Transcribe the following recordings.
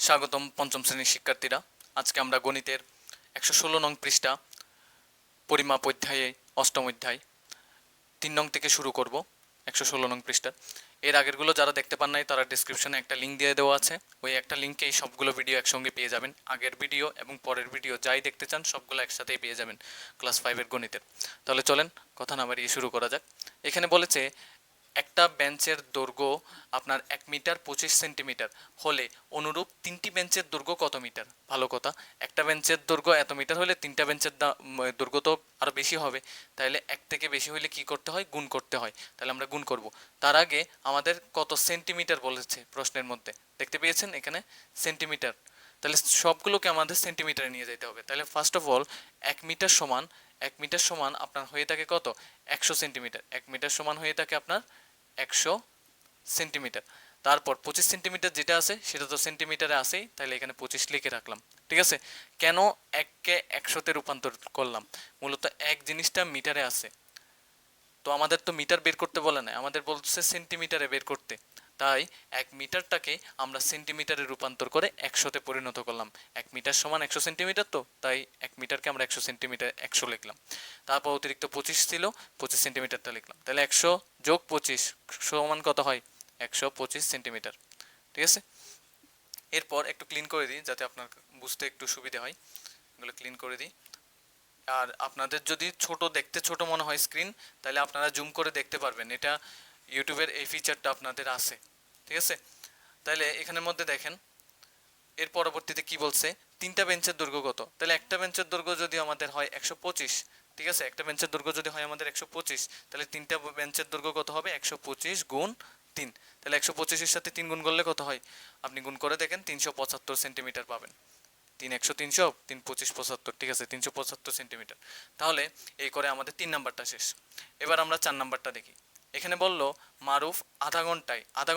স্বাগতম পঞ্চম শ্রেণীর শিক্ষার্থীরা। আজকে আমরা গণিতের 116 নং পৃষ্ঠা পরিমাপ অধ্যায়ে অষ্টম অধ্যায় 3 নং থেকে শুরু করব। 116 নং পৃষ্ঠা এর আগেরগুলো যারা দেখতে পান নাই তারা ডেসক্রিপশনে একটা লিঙ্ক দিয়ে দেওয়া আছে, ওই একটা লিঙ্কে এই সবগুলো ভিডিও একসঙ্গে পেয়ে যাবেন। আগের ভিডিও এবং পরের ভিডিও যাই দেখতে চান সবগুলো একসাথেই পেয়ে যাবেন ক্লাস 5-এর গণিতের। তাহলে চলেন কথা না বাড়িয়ে শুরু করা যাক। এখানে বলেছে একটা বেঞ্চের দৈর্ঘ্য আপনার 1 মিটার 25 সেন্টিমিটার হলে অনুরূপ তিনটি বেঞ্চের দৈর্ঘ্য কত মিটার। ভালো কথা, একটা বেঞ্চের দৈর্ঘ্য এত মিটার হলে তিনটা বেঞ্চের দৈর্ঘ্য তো আরও বেশি হবে, তাহলে এক থেকে বেশি হলে কি করতে হয়, গুণ করতে হয়। তাহলে আমরা গুণ করব। তার আগে আমাদের কত সেন্টিমিটার বলেছে প্রশ্নের মধ্যে, দেখতে পেয়েছেন এখানে সেন্টিমিটার, তাহলে সবগুলোকে আমাদের সেন্টিমিটারে নিয়ে যেতে হবে। তাহলে ফার্স্ট অফ অল 1 মিটার সমান আপনার হয়ে থাকে কত, 100 সেন্টিমিটার। 1 মিটার সমান হয়ে থাকে আপনার 100 সেন্টিমিটার। তারপর 25 সেন্টিমিটার যেটা আছে সেটা তো সেন্টিমিটারে আসেই, তাহলে এখানে 25 লিখে রাখলাম। ঠিক আছে, কেন 1কে 100-তে রূপান্তর করলাম, মূলত এক জিনিসটা মিটারে আছে, তো আমাদের তো মিটার বের করতে বলে না, আমাদের বলছে সেন্টিমিটারে বের করতে। তাই 1 মিটারটাকে আমরা সেন্টিমিটারে রূপান্তর করে 100-তে পরিণত করলাম। 1 মিটার সমান 100 সেন্টিমিটার, তো তাই 1 মিটারকে আমরা 100 সেন্টিমিটার 100 লিখলাম। তারপর অতিরিক্ত 25 ছিল, 25 সেন্টিমিটারটা লিখলাম। তাহলে 100 যোগ 25 সমান কত হয়, 125 সেন্টিমিটার। ঠিক আছে, এরপর একটু ক্লিন করে দিই যাতে আপনার বুঝতে একটু সুবিধা হয়। এগুলো ক্লিন করে দিই। আর আপনাদের যদি দেখতে ছোট মনে হয় স্ক্রিন, তাহলে আপনারা জুম করে দেখতে পারবেন, এটা ইউটিউবের এই ফিচারটা আপনাদের আছে। ঠিক আছে, তাহলে এখানের মধ্যে দেখেন এর পরবর্তীতে কি বলছে, তিনটা বেঞ্চের দৈর্ঘ্য কত। তাহলে একটা বেঞ্চের দৈর্ঘ্য যদি আমাদের হয় 125, ঠিক আছে, একটা বেঞ্চের দৈর্ঘ্য যদি হয় আমাদের 125, তাহলে তিনটা বেঞ্চের দৈর্ঘ্য কত হবে, 125 গুণ 3। তাহলে 125-এর সাথে 3 গুণ করলে কত হয়, আপনি গুণ করে দেখেন, 375 সেন্টিমিটার পাবেন। 3 100 300 3 25 75, ঠিক আছে, 375 সেন্টিমিটার। তাহলে এই করে আমাদের 3 নাম্বারটা শেষ। এবার আমরা 4 নাম্বারটা দেখি। এখানে বললো মারুফ আধা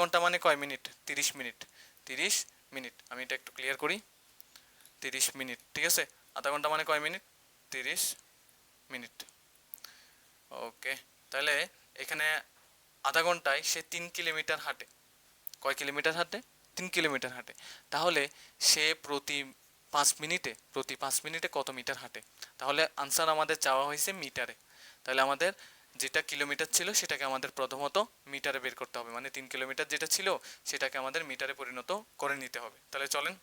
ঘন্টা মানে কয় মিনিট, 30 মিনিট। 30 মিনিট, আমি এটা একটু ক্লিয়ার করি। 30 মিনিট, ঠিক আছে, আধা ঘন্টা মানে কয় মিনিট, 30 মিনিট। ওকে, তাহলে এখানে আধা ঘন্টায় সে 3 কিলোমিটার হাঁটে। কয় কিলোমিটার হাঁটে, 3 কিলোমিটার হাঁটে। তাহলে সে প্রতি 5 মিনিটে কত মিটার হাঁটে। তাহলে আনসার আমাদের চাওয়া হয়েছে মিটারে। তাহলে আমাদের যেটা কিলোমিটার ছিল সেটাকে আমাদের প্রথমত মিটারে বের করতে হবে, মানে 3 কিলোমিটার যেটা ছিল সেটাকে আমাদের মিটারে পরিণত করে নিতে হবে। তাহলে চলেন,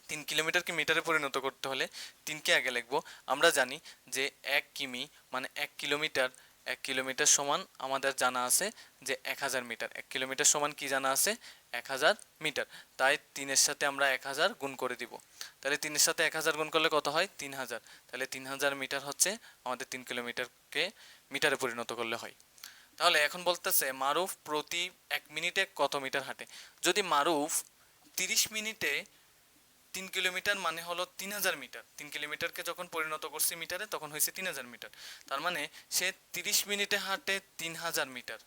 3 কিলোমিটারকে মিটারে পরিণত করতে হলে 3কে আগে লিখবো। আমরা জানি যে 1 কিমি মানে 1 কিলোমিটার। 1 কিলোমিটার সমান আমাদের জানা আছে যে 1000 মিটার। 1 কিলোমিটার সমান কি জানা আছে, 1000 মিটার। তাই 3-এর সাথে আমরা 1000 গুণ করে দিব। তাহলে 3-এর সাথে 1000 গুণ করলে কত হয়, 3000। তাহলে 3000 মিটার হচ্ছে আমাদের 3 কিলোমিটারকে মিটারে পরিণত করলে হয়। তাহলে এখন বলতেছে মারুফ প্রতি 1 মিনিটে কত মিটার হাঁটে। যদি মারুফ 30 মিনিটে 3 কিলোমিটার মানে হলো 3000 মিটার। 3 কিলোমিটারকে যখন পরিণত করছি মিটারে তখন হয়েছে 3000 মিটার। তার মানে সে 30 মিনিটে হাঁটে 3000 মিটার।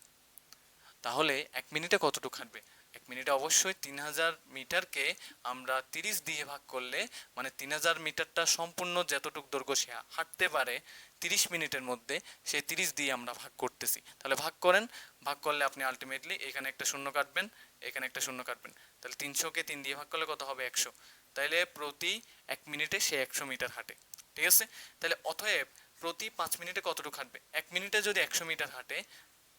তাহলে 1 মিনিটে কতটুকু হাঁটবে, 1 মিনিটে অবশ্যই 3000 মিটারকে আমরা 30 দিয়ে ভাগ করলে, মানে 3000 মিটারটা সম্পূর্ণ যতটুকু দৈর্ঘ্য সে হাঁটতে পারে 30 মিনিটের মধ্যে, সেই 30 দিয়ে আমরা ভাগ করতেছি। তাহলে ভাগ করেন, ভাগ করলে আপনি আলটিমেটলি এখানে একটা শূন্য কাটবেন, এখানে একটা শূন্য কাটবেন। তাহলে 300-কে 3 দিয়ে ভাগ করলে কত হবে, 100। তাহলে প্রতি 1 মিনিটে সে 100 মিটার হাঁটে। ঠিক আছে, তাহলে অতএব প্রতি 5 মিনিটে কতটুকু হাঁটবে, 1 মিনিটে যদি 100 মিটার হাঁটে,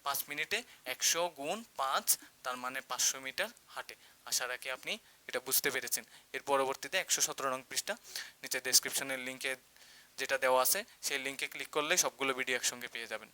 5 মিনিটে 100 গুণ 5, তার মানে 500 মিটার হাঁটে। আশা রাখি আপনি এটা বুঝতে পেরেছেন। এর পরবর্তীতে 117 নং পৃষ্ঠা নিচে ডেসক্রিপশনের লিঙ্কে যেটা দেওয়া আছে সেই লিঙ্কে ক্লিক করলে সবগুলো ভিডিও একসঙ্গে পেয়ে যাবেন।